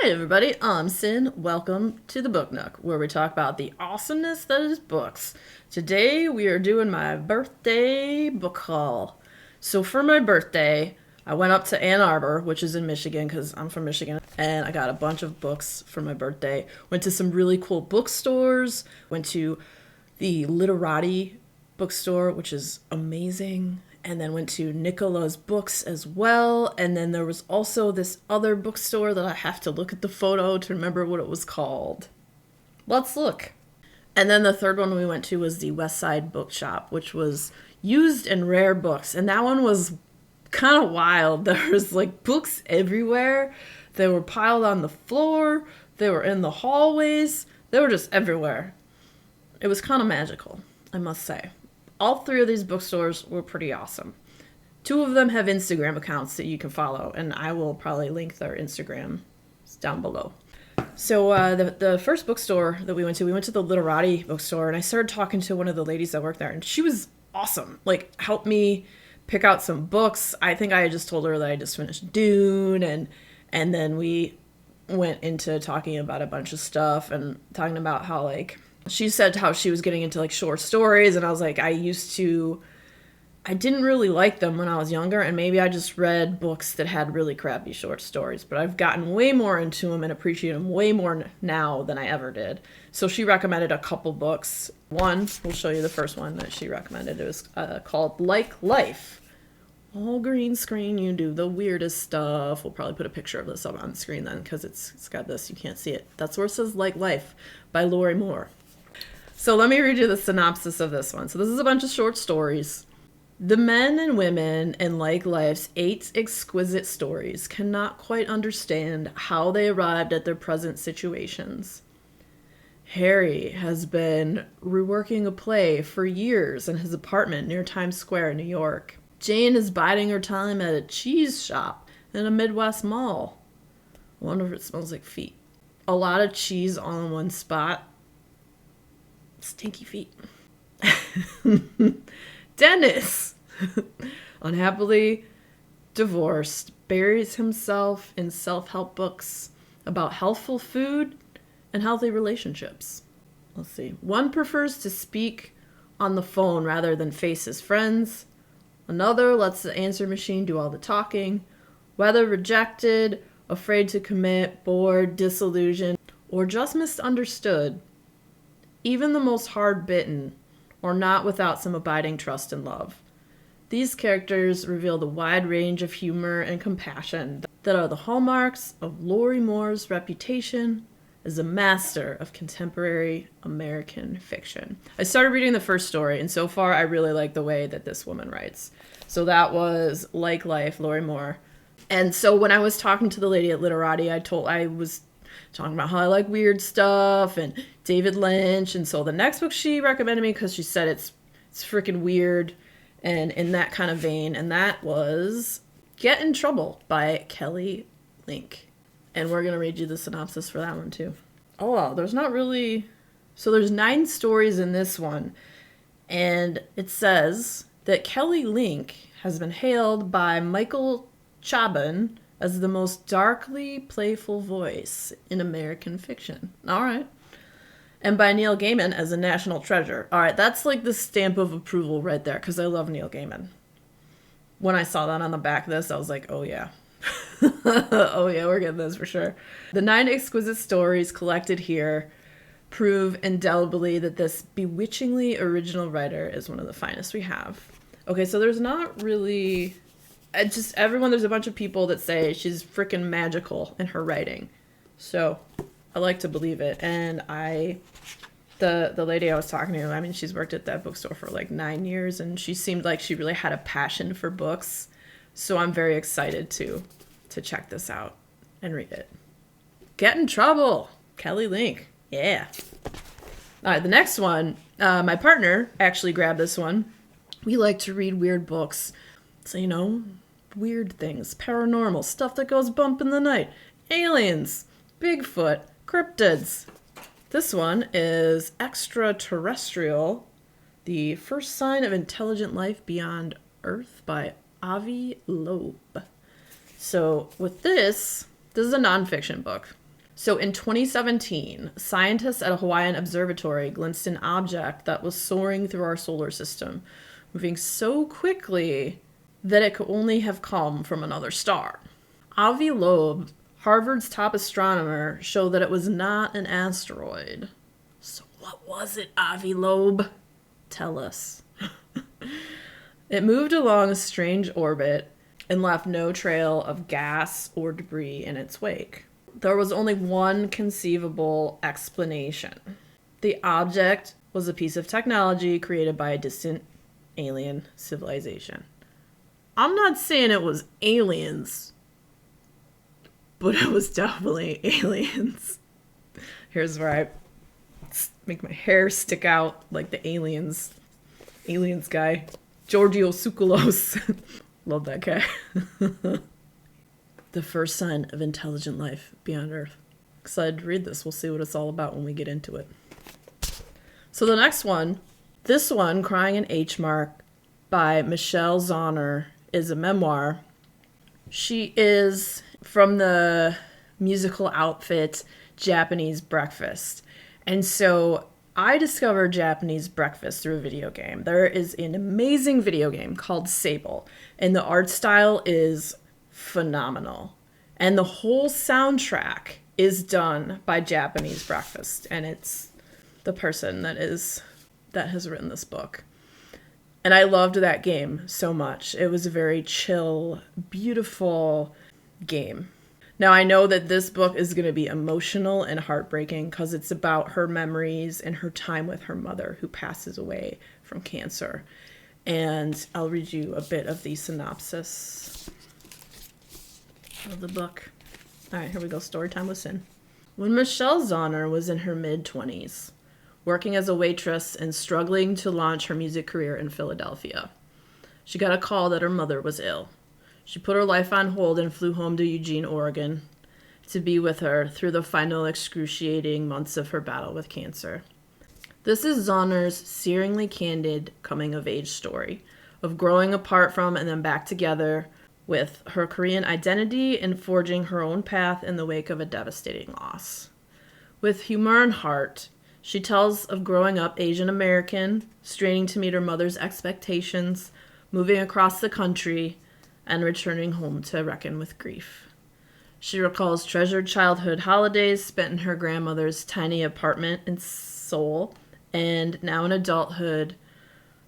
Hey everybody, I'm Sin. Welcome to the Book Nook, where we talk about the awesomeness that is books. Today we are doing my birthday book haul. So for my birthday, I went up to Ann Arbor, which is in Michigan because I'm from Michigan, and I got a bunch of books for my birthday. Went to some really cool bookstores, went to the Literati bookstore, which is amazing, and then went to Nicola's Books as well. And then there was also this other bookstore that I have to look at the photo to remember what it was called. Let's look. And then the third one we went to was the West Side Bookshop, which was used and rare books. And that one was kind of wild. There was like books everywhere. They were piled on the floor. They were in the hallways. They were just everywhere. It was kind of magical, I must say. All three of these bookstores were pretty awesome. Two of them have Instagram accounts that you can follow, and I will probably link their Instagram down below. So the first bookstore that we went to the Literati bookstore, and I started talking to one of the ladies that worked there, and she was awesome. Like, helped me pick out some books. I think I had just told her that I just finished Dune, and then we went into talking about a bunch of stuff and talking about how, like, she said how she was getting into like short stories, and I was like, I didn't really like them when I was younger, and maybe I just read books that had really crappy short stories, but I've gotten way more into them and appreciate them way more now than I ever did. So she recommended a couple books. One, we'll show you the first one that she recommended. It was called Like Life. All green screen, you do the weirdest stuff. We'll probably put a picture of this up on the screen then, because it's got this, you can't see it. That's where it says Like Life by Lori Moore. So let me read you the synopsis of this one. So this is a bunch of short stories. The men and women in Like Life's 8 exquisite stories cannot quite understand how they arrived at their present situations. Harry has been reworking a play for years in his apartment near Times Square, New York. Jane is biding her time at a cheese shop in a Midwest mall. I wonder if it smells like feet. A lot of cheese all in one spot. Stinky feet. Dennis, unhappily divorced, buries himself in self-help books about healthful food and healthy relationships. Let's see. One prefers to speak on the phone rather than face his friends. Another lets the answer machine do all the talking. Whether rejected, afraid to commit, bored, disillusioned, or just misunderstood, even the most hard-bitten are not without some abiding trust and love. These characters reveal the wide range of humor and compassion that are the hallmarks of Lori Moore's reputation as a master of contemporary American fiction. I started reading the first story, and so far I really like the way that this woman writes. So that was Like Life, Lori Moore. And so when I was talking to the lady at Literati, I was talking about how I like weird stuff and David Lynch. And so the next book she recommended me, because she said it's freaking weird and in that kind of vein, and that was Get in Trouble by Kelly Link. And we're going to read you the synopsis for that one too. Oh, wow, there's not really... So there's 9 stories in this one. And it says that Kelly Link has been hailed by Michael Chabon as the most darkly playful voice in American fiction. All right. And by Neil Gaiman as a national treasure. All right, that's like the stamp of approval right there, because I love Neil Gaiman. When I saw that on the back of this, I was like, oh yeah. Oh yeah, we're getting this for sure. The 9 exquisite stories collected here prove indelibly that this bewitchingly original writer is one of the finest we have. Okay, so there's not really... there's a bunch of people that say she's freaking magical in her writing. So I like to believe it. And the lady I was talking to, I mean, she's worked at that bookstore for like 9 years, and she seemed like she really had a passion for books. So I'm very excited to check this out and read it. Get in Trouble, Kelly Link. Yeah. All right, the next one, my partner actually grabbed this one. We like to read weird books. So, you know, weird things, paranormal, stuff that goes bump in the night, aliens, Bigfoot, cryptids. This one is Extraterrestrial, the first sign of intelligent life beyond Earth by Avi Loeb. So with this is a nonfiction book. So in 2017, scientists at a Hawaiian observatory glimpsed an object that was soaring through our solar system, moving so quickly that it could only have come from another star. Avi Loeb, Harvard's top astronomer, showed that it was not an asteroid. So what was it, Avi Loeb? Tell us. It moved along a strange orbit and left no trail of gas or debris in its wake. There was only one conceivable explanation. The object was a piece of technology created by a distant alien civilization. I'm not saying it was aliens, but it was definitely aliens. Here's where I make my hair stick out like the aliens guy. Giorgio Tsoukalos. Love that guy. The first sign of intelligent life beyond Earth. Excited to read this. We'll see what it's all about when we get into it. So the next one, this one, Crying an H Mark by Michelle Zauner, is a memoir. She is from the musical outfit Japanese Breakfast. And so I discovered Japanese Breakfast through a video game. There is an amazing video game called Sable, and the art style is phenomenal. And the whole soundtrack is done by Japanese Breakfast, and it's the person that has written this book. And I loved that game so much. It was a very chill, beautiful game. Now, I know that this book is going to be emotional and heartbreaking because it's about her memories and her time with her mother who passes away from cancer. And I'll read you a bit of the synopsis of the book. All right, here we go. Storytime with Sin. When Michelle Zauner was in her mid-20s, working as a waitress and struggling to launch her music career in Philadelphia, she got a call that her mother was ill. She put her life on hold and flew home to Eugene, Oregon, to be with her through the final excruciating months of her battle with cancer. This is Zauner's searingly candid coming-of-age story of growing apart from and then back together with her Korean identity and forging her own path in the wake of a devastating loss. With humor and heart, she tells of growing up Asian American, straining to meet her mother's expectations, moving across the country, and returning home to reckon with grief. She recalls treasured childhood holidays spent in her grandmother's tiny apartment in Seoul, and now in adulthood,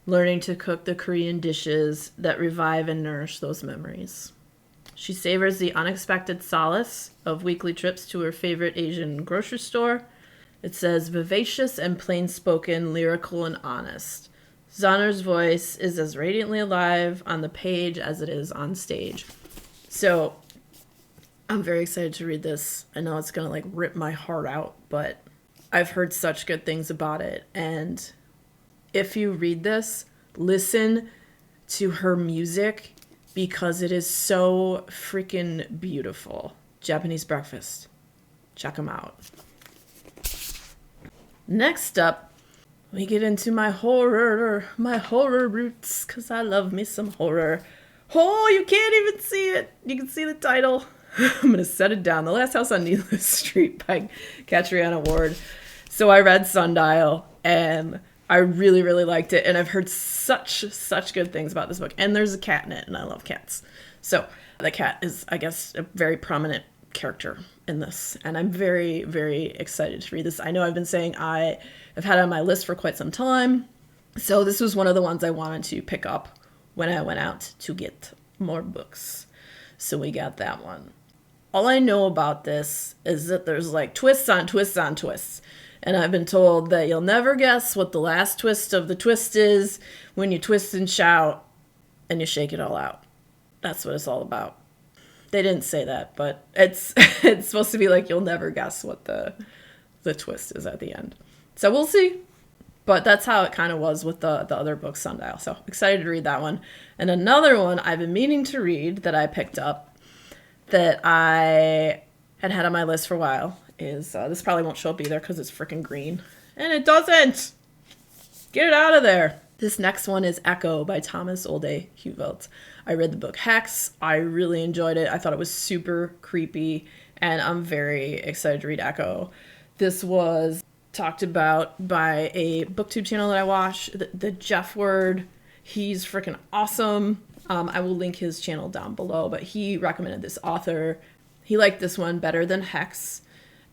learning to cook the Korean dishes that revive and nourish those memories. She savors the unexpected solace of weekly trips to her favorite Asian grocery store. It says, vivacious and plain-spoken, lyrical and honest. Zauner's voice is as radiantly alive on the page as it is on stage. So I'm very excited to read this. I know it's going to rip my heart out, but I've heard such good things about it. And if you read this, listen to her music because it is so freaking beautiful. Japanese Breakfast. Check them out. Next up, we get into my horror roots, because I love me some horror. Oh, you can't even see it. You can see the title. I'm going to set it down. The Last House on Needless Street by Catriona Ward. So I read Sundial, and I really, really liked it. And I've heard such good things about this book. And there's a cat in it, and I love cats. So the cat is, I guess, a very prominent character in this. And I'm very, very excited to read this. I know I've been saying I've had it on my list for quite some time. So this was one of the ones I wanted to pick up when I went out to get more books. So we got that one. All I know about this is that there's twists on twists on twists. And I've been told that you'll never guess what the last twist of the twist is when you twist and shout and you shake it all out. That's what it's all about. They didn't say that, but it's supposed to be you'll never guess what the twist is at the end. So we'll see. But that's how it kind of was with the other book, Sundial. So excited to read that one. And another one I've been meaning to read that I picked up that I had on my list for a while is, this probably won't show up either because it's freaking green. And it doesn't! Get it out of there! This next one is Echo by Thomas Olde Huvelt. I read the book Hex. I really enjoyed it. I thought it was super creepy and I'm very excited to read Echo. This was talked about by a booktube channel that I watch, the Jeff Word. He's freaking awesome. I will link his channel down below, but he recommended this author. He liked this one better than Hex,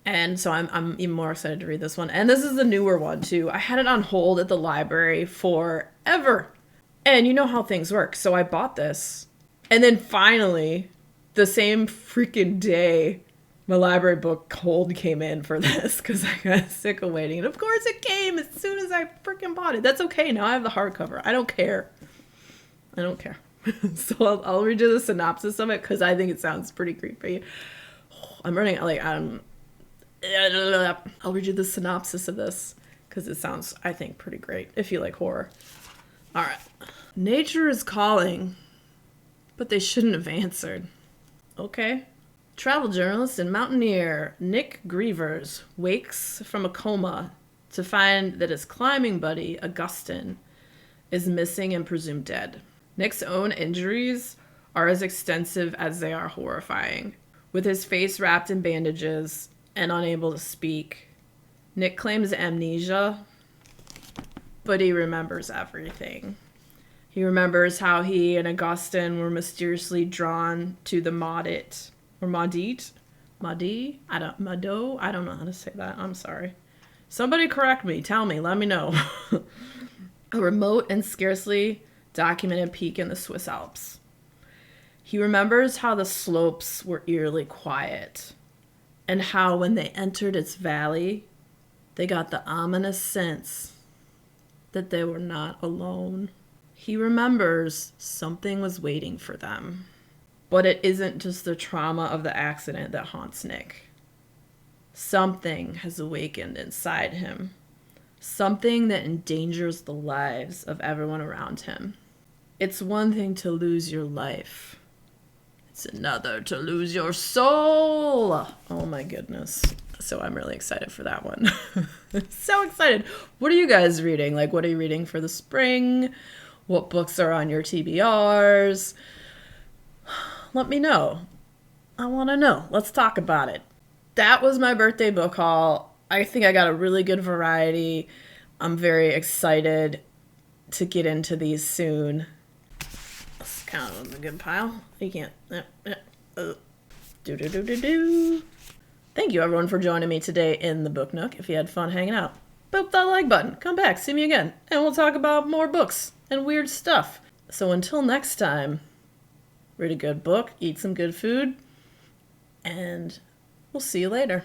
and so I'm even more excited to read this one. And this is a newer one too. I had it on hold at the library forever, and you know how things work. So I bought this, and then finally, the same freaking day, my library book hold came in for this because I got sick of waiting. And of course it came as soon as I freaking bought it. That's okay. Now I have the hardcover. I don't care. So I'll read you the synopsis of it because I think it sounds pretty creepy. I'm running, I'll read you the synopsis of this because it sounds, I think, pretty great if you like horror. All right. Nature is calling, but they shouldn't have answered. Okay. Travel journalist and mountaineer Nick Grievers wakes from a coma to find that his climbing buddy, Augustin, is missing and presumed dead. Nick's own injuries are as extensive as they are horrifying. With his face wrapped in bandages and unable to speak, Nick claims amnesia, but he remembers everything. He remembers how he and Augustin were mysteriously drawn to the Maudit. Or Maudit? Maudit? I don't know how to say that. I'm sorry. Somebody correct me. Tell me. Let me know. A remote and scarcely documented peak in the Swiss Alps. He remembers how the slopes were eerily quiet, and how when they entered its valley, they got the ominous sense that they were not alone. He remembers something was waiting for them. But it isn't just the trauma of the accident that haunts Nick. Something has awakened inside him. Something that endangers the lives of everyone around him. It's one thing to lose your life. It's another to lose your soul. Oh my goodness. So I'm really excited for that one. So excited. What are you guys reading? Like, what are you reading for the spring? What books are on your TBRs? Let me know. I want to know. Let's talk about it. That was my birthday book haul. I think I got a really good variety. I'm very excited to get into these soon. Let's count them in a good pile. You can't. Thank you everyone for joining me today in the Book Nook. If you had fun hanging out, boop that like button. Come back, see me again, and we'll talk about more books and weird stuff. So until next time, read a good book, eat some good food, and we'll see you later.